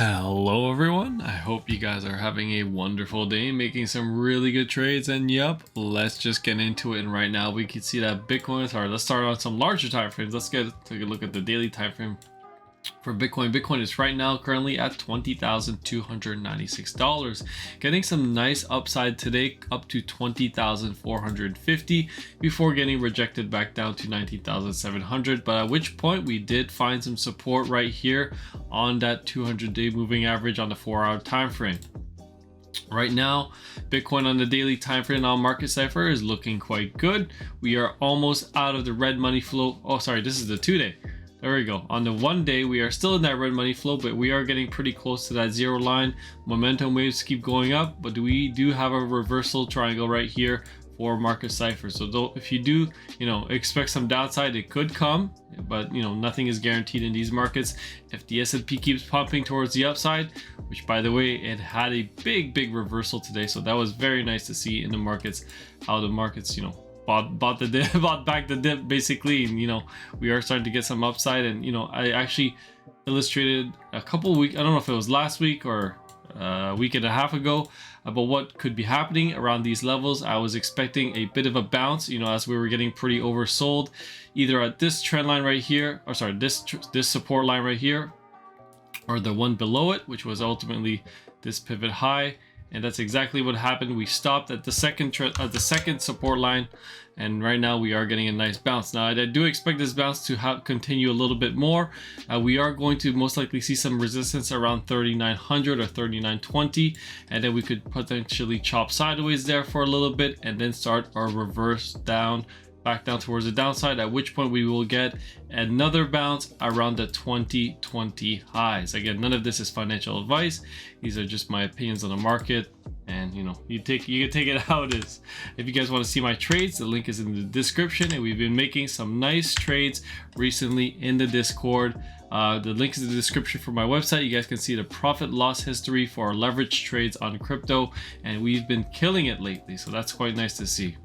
Hello everyone, I hope you guys are having a wonderful day, making some really good trades, and yep, let's just get into it. And right now we can see that Bitcoin, let's start on some larger time frames. Let's take a look at the daily time frame for Bitcoin. Bitcoin is right now currently at $20,296, getting some nice upside today up to 20,450 before getting rejected back down to 19,700, but at which point we did find some support right here on that 200-day moving average on the 4-hour time frame. Right now, Bitcoin on the daily time frame on Market Cipher is looking quite good. We are almost out of the red money flow. Oh, sorry, this is the 2-day. There we go. On the 1 day, we are still in that red money flow, but we are getting pretty close to that zero line. Momentum waves keep going up, but we do have a reversal triangle right here for Market Cipher. So if you do, expect some downside, it could come, but nothing is guaranteed in these markets. If the S&P keeps pumping towards the upside, which by the way, it had a big reversal today, so that was very nice to see in the markets, how the markets, bought back the dip basically, and we are starting to get some upside. And I actually illustrated a couple weeks, I don't know if it was last week or a week and a half ago, about what could be happening around these levels. I was expecting a bit of a bounce, as we were getting pretty oversold, either at this trend line right here, or sorry, this support line right here, or the one below it, which was ultimately this pivot high. And that's exactly what happened. We stopped at the second support line, and right now we are getting a nice bounce. Now I do expect this bounce to continue a little bit more. We are going to most likely see some resistance around 3,900 or 3,920, and then we could potentially chop sideways there for a little bit and then start our reverse down, back down towards the downside, at which point we will get another bounce around the 2020 highs. Again, none of this is financial advice. These are just my opinions on the market, and you can take it how it is. If you guys want to see my trades, the link is in the description, and we've been making some nice trades recently in the Discord. The link is in the description for my website. You guys can see the profit loss history for our leverage trades on crypto, and we've been killing it lately, so that's quite nice to see.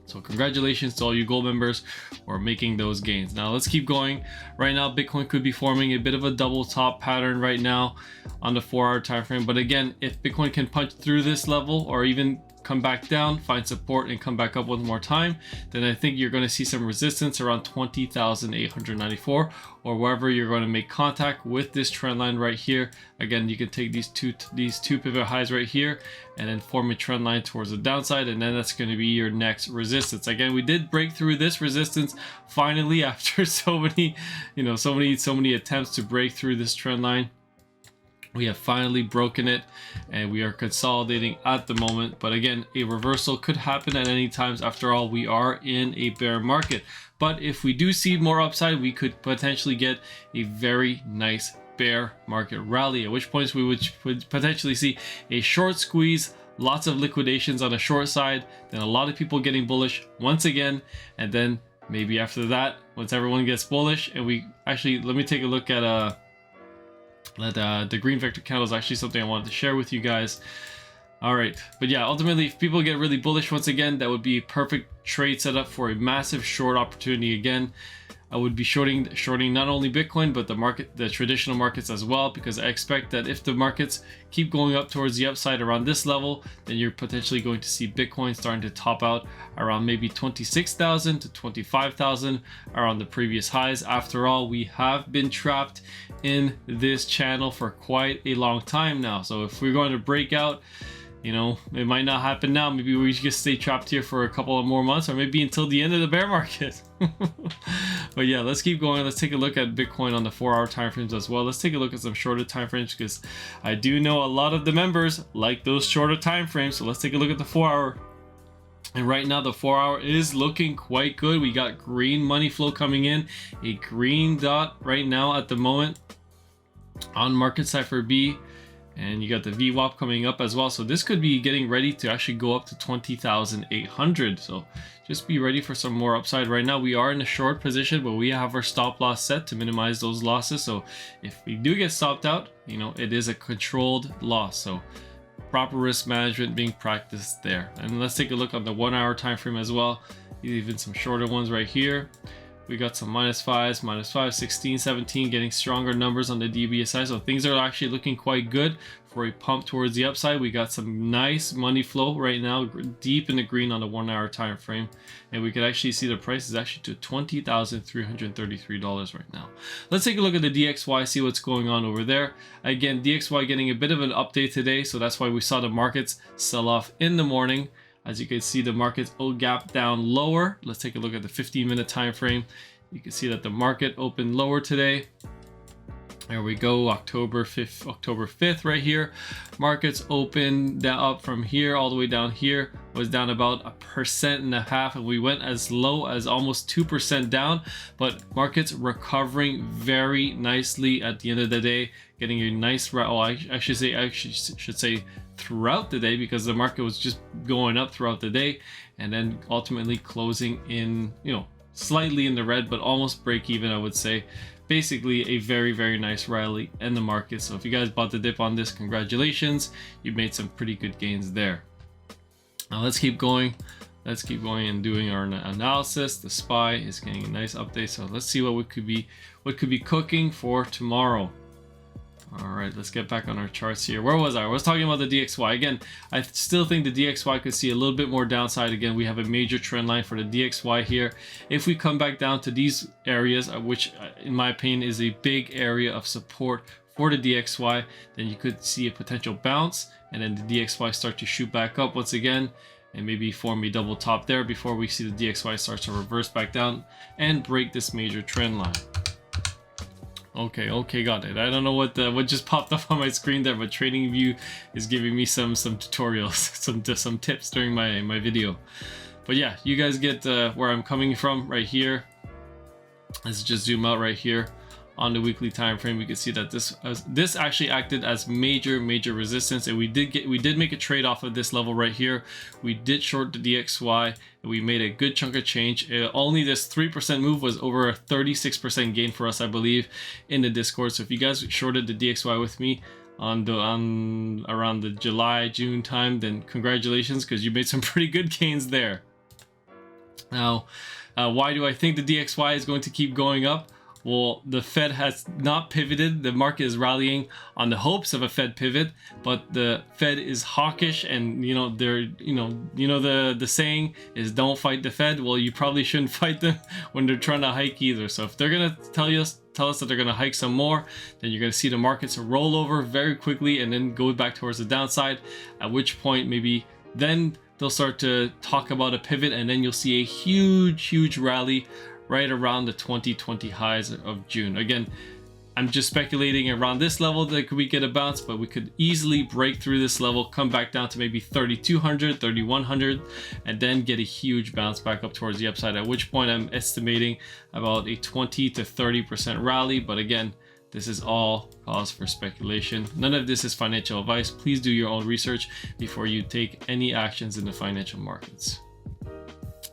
So congratulations to all you gold members who are making those gains. Now let's keep going. Right now, Bitcoin could be forming a bit of a double top pattern right now on the 4-hour time frame. But again, if Bitcoin can punch through this level or even come back down, find support, and come back up one more time, then I think you're going to see some resistance around 20,894 or wherever you're going to make contact with this trend line right here. Again, you can take these two pivot highs right here and then form a trend line towards the downside, and then that's going to be your next resistance. Again, we did break through this resistance finally after so many attempts to break through this trend line. We have finally broken it, and we are consolidating at the moment. But again, a reversal could happen at any times. After all, we are in a bear market. But if we do see more upside, we could potentially get a very nice bear market rally, at which points we would potentially see a short squeeze, lots of liquidations on the short side, then a lot of people getting bullish once again, and then maybe after that, once everyone gets bullish, and we actually, let me take a look at the green vector candle is actually something I wanted to share with you guys. All right, but yeah, ultimately, if people get really bullish once again, that would be a perfect trade setup for a massive short opportunity again. I would be shorting not only Bitcoin, but the traditional markets as well, because I expect that if the markets keep going up towards the upside around this level, then you're potentially going to see Bitcoin starting to top out around maybe 26,000 to 25,000 around the previous highs. After all, we have been trapped in this channel for quite a long time now. So if we're going to break out, it might not happen now. Maybe we just stay trapped here for a couple of more months, or maybe until the end of the bear market. But yeah, let's keep going. Let's take a look at Bitcoin on the 4-hour time frames as well. Let's take a look at some shorter time frames, because I do know a lot of the members like those shorter time frames. So let's take a look at the 4-hour. And right now the 4-hour is looking quite good. We got green money flow coming in, a green dot right now at the moment on Market Cipher B. And you got the VWAP coming up as well. So this could be getting ready to actually go up to 20,800. So just be ready for some more upside. Right now we are in a short position, but we have our stop loss set to minimize those losses. So if we do get stopped out, it is a controlled loss. So proper risk management being practiced there. And let's take a look on the 1-hour time frame as well. Even some shorter ones right here. We got some -5s, -5, 16, 17, getting stronger numbers on the DBSI. So things are actually looking quite good for a pump towards the upside. We got some nice money flow right now, deep in the green on the 1 hour time frame. And we could actually see the price is actually to $20,333 right now. Let's take a look at the DXY, see what's going on over there. Again, DXY getting a bit of an update today. So that's why we saw the markets sell off in the morning. As you can see, the market's gap down lower. Let's take a look at the 15-minute time frame. You can see that the market opened lower today. There we go, October 5th right here. Markets opened up from here all the way down here, was down about 1.5%, and we went as low as almost 2% down, but markets recovering very nicely at the end of the day, getting a nice, I should say throughout the day, because the market was just going up throughout the day, and then ultimately closing in, slightly in the red, but almost break even, I would say. Basically a very, very nice rally in the market. So if you guys bought the dip on this, congratulations, you made some pretty good gains there. Now let's keep going and doing our analysis. The SPY is getting a nice update, so let's see what could be cooking for tomorrow. All right, let's get back on our charts here. Where was I? I was talking about the DXY. Again, I still think the DXY could see a little bit more downside. Again, we have a major trend line for the DXY here. If we come back down to these areas, which in my opinion is a big area of support for the DXY, then you could see a potential bounce, and then the DXY start to shoot back up once again, and maybe form a double top there before we see the DXY start to reverse back down and break this major trend line. Okay, got it. I don't know what just popped up on my screen there, but TradingView is giving me some tutorials, some tips during my video. But yeah, you guys get where I'm coming from right here. Let's just zoom out right here on the weekly time frame. We can see that this actually acted as major resistance, and we did make a trade off of this level right here. We did short the DXY, and we made a good chunk of change. Only this 3% move was over a 36% gain for us, I believe, in the Discord. So if you guys shorted the DXY with me on around the June time, then congratulations, because you made some pretty good gains there. Now, why do I think the DXY is going to keep going up? Well, the Fed has not pivoted. The market is rallying on the hopes of a Fed pivot, but the Fed is hawkish, and the saying is don't fight the Fed. Well, you probably shouldn't fight them when they're trying to hike either. So if they're gonna tell us that they're gonna hike some more, then you're gonna see the markets roll over very quickly and then go back towards the downside. At which point maybe then they'll start to talk about a pivot, and then you'll see a huge rally right around the 2020 highs of June. Again, I'm just speculating around this level that we get a bounce, but we could easily break through this level, come back down to maybe 3,200, 3,100, and then get a huge bounce back up towards the upside, at which point I'm estimating about a 20 to 30% rally. But again, this is all cause for speculation. None of this is financial advice. Please do your own research before you take any actions in the financial markets.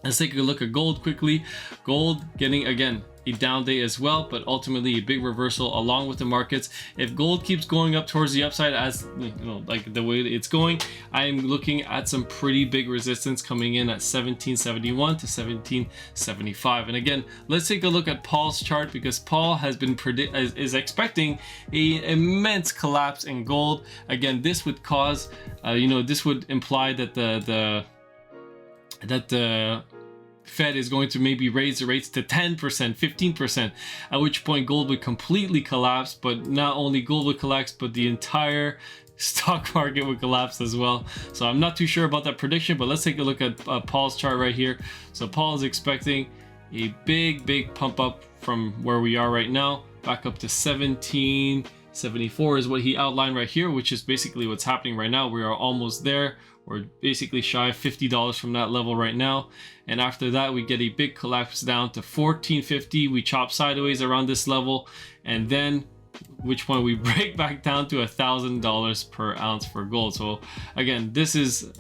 Let's take a look at gold quickly. Gold getting, again, a down day as well, but ultimately a big reversal along with the markets. If gold keeps going up towards the upside, as like the way it's going, I'm looking at some pretty big resistance coming in at 1771 to 1775. And again, let's take a look at Paul's chart, because Paul has been is expecting an immense collapse in gold. Again, this would cause, this would imply that the Fed is going to maybe raise the rates to 10%, 15%, at which point gold would completely collapse. But not only gold would collapse, but the entire stock market would collapse as well. So I'm not too sure about that prediction, but let's take a look at Paul's chart right here. So Paul is expecting a big pump up from where we are right now, back up to 1774 is what he outlined right here, which is basically what's happening right now. We are almost there. We're basically shy of $50 from that level right now. And after that, we get a big collapse down to 1450. We chop sideways around this level, and then which point we break back down to $1,000 per ounce for gold. So again, this is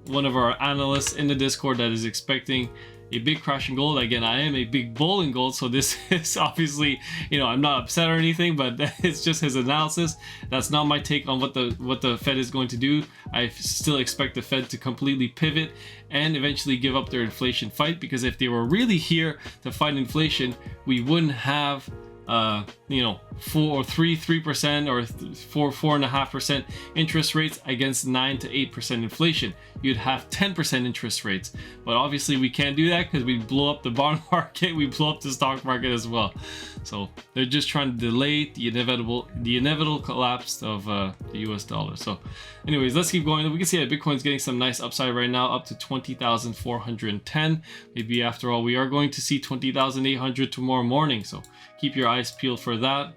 one of our analysts in the Discord that is expecting a big crash in gold. Again, I am a big bull in gold, so this is obviously, you know, I'm not upset or anything, but it's just his analysis. That's not my take on what the Fed is going to do. I still expect the Fed to completely pivot and eventually give up their inflation fight, because if they were really here to fight inflation, we wouldn't have you know, 3% or 4.5% interest rates against 9 to 8% inflation. You'd have 10% interest rates, but obviously we can't do that because we blow up the bond market, we blow up the stock market as well. So they're just trying to delay the inevitable collapse of the US dollar. So anyways, let's keep going. We can see that Bitcoin's getting some nice upside right now, up to 20,410. Maybe after all, we are going to see 20,800 tomorrow morning. So keep your eyes peeled for that.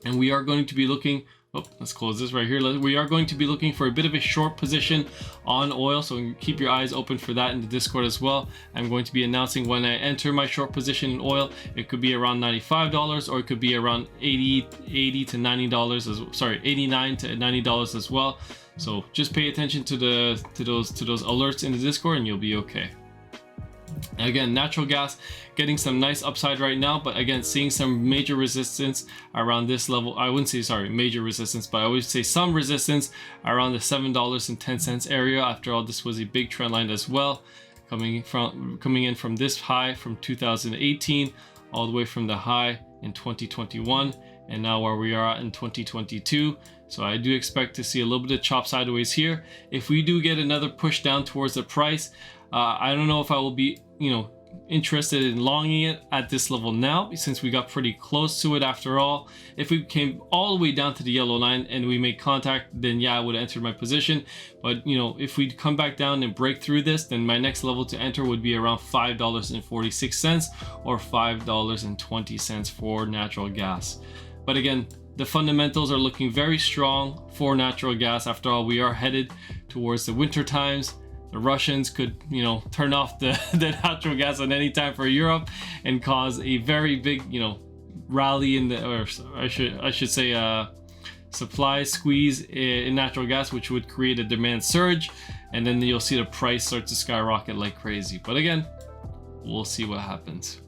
And we are going to be looking, oh, let's close this right here. We are going to be looking for a bit of a short position on oil, so keep your eyes open for that in the Discord as well. I'm going to be announcing when I enter my short position in oil. It could be around $95, or it could be around $80 to $90 sorry, $89 to $90 as well. So just pay attention to those alerts in the Discord and you'll be okay. Again, natural gas getting some nice upside right now, but again, seeing some major resistance around this level. I wouldn't say, sorry, major resistance, but I would say some resistance around the $7.10 area. After all, this was a big trend line as well, coming in from this high from 2018 all the way from the high in 2021, and now where we are at in 2022. So I do expect to see a little bit of chop sideways here. If we do get another push down towards the price, I don't know if I will be, you know, interested in longing it at this level now, since we got pretty close to it after all. If we came all the way down to the yellow line and we made contact, then yeah, I would enter my position. But you know, if we come back down and break through this, then my next level to enter would be around $5.46 or $5.20 for natural gas. But again, the fundamentals are looking very strong for natural gas. After all, we are headed towards the winter times. The Russians could, you know, turn off the natural gas at any time for Europe and cause a very big, you know, rally in the, or I should say, supply squeeze in natural gas, which would create a demand surge, and then you'll see the price start to skyrocket like crazy. But again, we'll see what happens.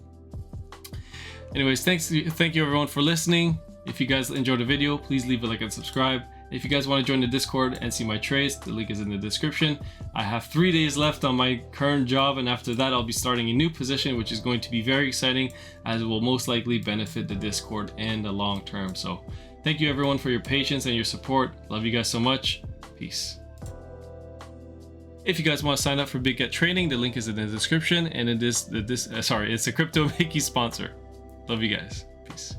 Anyways, thank you everyone for listening. If you guys enjoyed the video, please leave a like and subscribe. If you guys want to join the Discord and see my trades, the link is in the description. I have 3 days left on my current job, and after that I'll be starting a new position, which is going to be very exciting, as it will most likely benefit the Discord in the long term. So thank you everyone for your patience and your support. Love you guys so much. Peace. If you guys want to sign up for Big Get Trading, the link is in the description, and it is it's a Crypto Mickey sponsor. Love you guys. Peace.